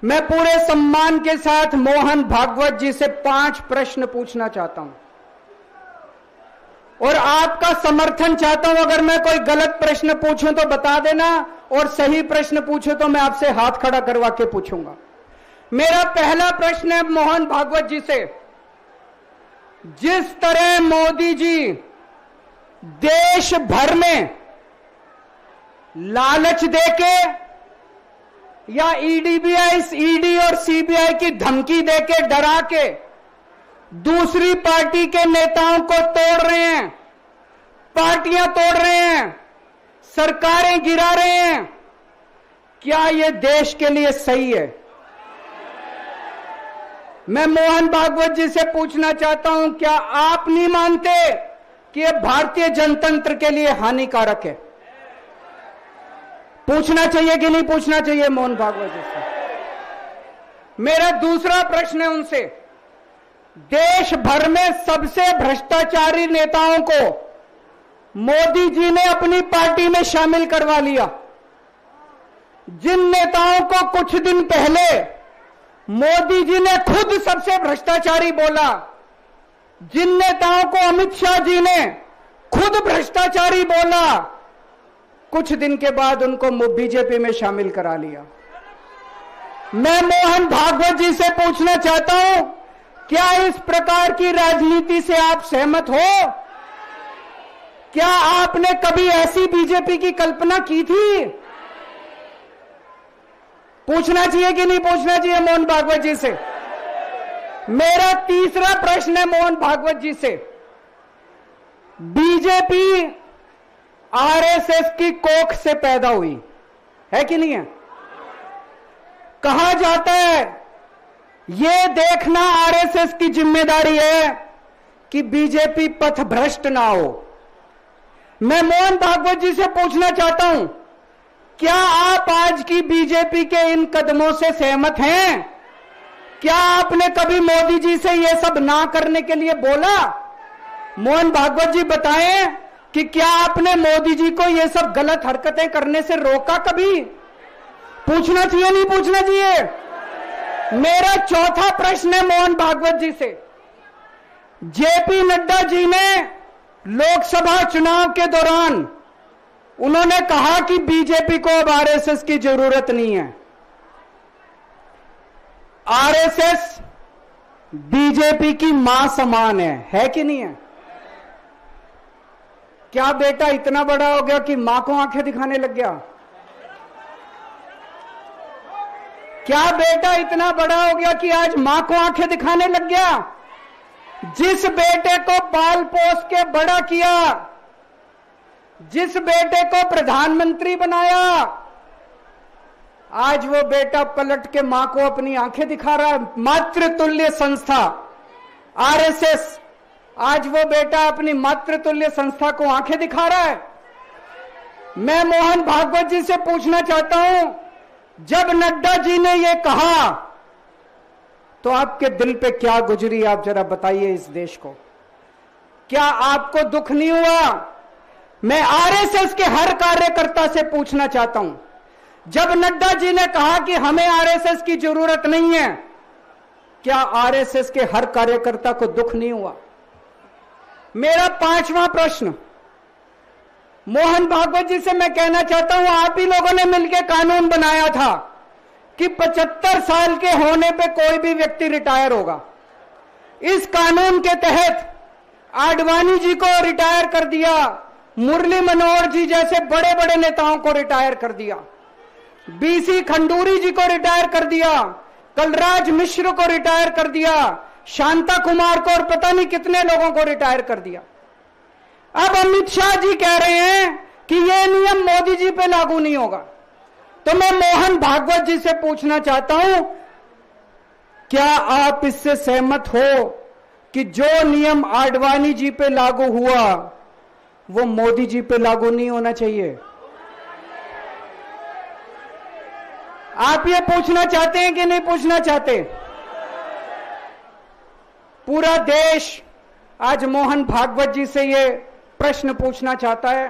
मैं पूरे सम्मान के साथ मोहन भागवत जी से 5 प्रश्न पूछना चाहता हूं और आपका समर्थन चाहता हूं। अगर मैं कोई गलत प्रश्न पूछूं तो बता देना, और सही प्रश्न पूछूं तो मैं आपसे हाथ खड़ा करवा के पूछूंगा। मेरा पहला प्रश्न है मोहन भागवत जी से। जिस तरह मोदी जी देश भर में लालच देके या ईडी और सीबीआई की धमकी देके डरा के दूसरी पार्टी के नेताओं को तोड़ रहे हैं, पार्टियां तोड़ रहे हैं, सरकारें गिरा रहे हैं, क्या यह देश के लिए सही है? मैं मोहन भागवत जी से पूछना चाहता हूं, क्या आप नहीं मानते कि यह भारतीय जनतंत्र के लिए हानिकारक है? पूछना चाहिए कि नहीं पूछना चाहिए मोहन भागवत जी से? मेरा दूसरा प्रश्न है उनसे। देश भर में सबसे भ्रष्टाचारी नेताओं को मोदी जी ने अपनी पार्टी में शामिल करवा लिया। जिन नेताओं को कुछ दिन पहले मोदी जी ने खुद सबसे भ्रष्टाचारी बोला, जिन नेताओं को अमित शाह जी ने खुद भ्रष्टाचारी बोला, कुछ दिन के बाद उनको बीजेपी में शामिल करा लिया। मैं मोहन भागवत जी से पूछना चाहता हूं, क्या इस प्रकार की राजनीति से आप सहमत हो? क्या आपने कभी ऐसी बीजेपी की कल्पना की थी? पूछना चाहिए कि नहीं पूछना चाहिए मोहन भागवत जी से? मेरा तीसरा प्रश्न है मोहन भागवत जी से। बीजेपी आरएसएस की कोख से पैदा हुई है कि नहीं है? कहा जाता है यह देखना आरएसएस की जिम्मेदारी है कि बीजेपी पथभ्रष्ट ना हो। मैं मोहन भागवत जी से पूछना चाहता हूं, क्या आप आज की बीजेपी के इन कदमों से सहमत हैं? क्या आपने कभी मोदी जी से यह सब ना करने के लिए बोला? मोहन भागवत जी बताएं कि क्या आपने मोदी जी को यह सब गलत हरकतें करने से रोका कभी? पूछना चाहिए नहीं पूछना चाहिए? मेरा चौथा प्रश्न है मोहन भागवत जी से। जेपी नड्डा जी ने लोकसभा चुनाव के दौरान उन्होंने कहा कि बीजेपी को अब आरएसएस की जरूरत नहीं है। आरएसएस बीजेपी की मां समान है कि नहीं है? क्या बेटा इतना बड़ा हो गया कि मां को आंखें दिखाने लग गया? क्या बेटा इतना बड़ा हो गया कि आज मां को आंखें दिखाने लग गया? जिस बेटे को पाल पोस के बड़ा किया, जिस बेटे को प्रधानमंत्री बनाया, आज वो बेटा पलट के मां को अपनी आंखें दिखा रहा है। मातृतुल्य संस्था आरएसएस, आज वो बेटा अपनी मातृतुल्य संस्था को आंखें दिखा रहा है। मैं मोहन भागवत जी से पूछना चाहता हूं, जब नड्डा जी ने ये कहा तो आपके दिल पे क्या गुजरी, आप जरा बताइए इस देश को। क्या आपको दुख नहीं हुआ? मैं आरएसएस के हर कार्यकर्ता से पूछना चाहता हूं, जब नड्डा जी ने कहा कि हमें आरएसएस की जरूरत नहीं है, क्या आरएसएस के हर कार्यकर्ता को दुख नहीं हुआ? मेरा पांचवा प्रश्न मोहन भागवत जी से मैं कहना चाहता हूं, आप ही लोगों ने मिलकर कानून बनाया था कि 75 साल के होने पे कोई भी व्यक्ति रिटायर होगा। इस कानून के तहत आडवाणी जी को रिटायर कर दिया, मुरली मनोहर जी जैसे बड़े बड़े नेताओं को रिटायर कर दिया, बीसी खंडूरी जी को रिटायर कर दिया, कलराज मिश्र को रिटायर कर दिया, शांता कुमार को और पता नहीं कितने लोगों को रिटायर कर दिया। अब अमित शाह जी कह रहे हैं कि यह नियम मोदी जी पे लागू नहीं होगा। तो मैं मोहन भागवत जी से पूछना चाहता हूं, क्या आप इससे सहमत हो कि जो नियम आडवाणी जी पे लागू हुआ वो मोदी जी पे लागू नहीं होना चाहिए? आप ये पूछना चाहते हैं कि नहीं पूछना चाहते? पूरा देश आज मोहन भागवत जी से ये प्रश्न पूछना चाहता है।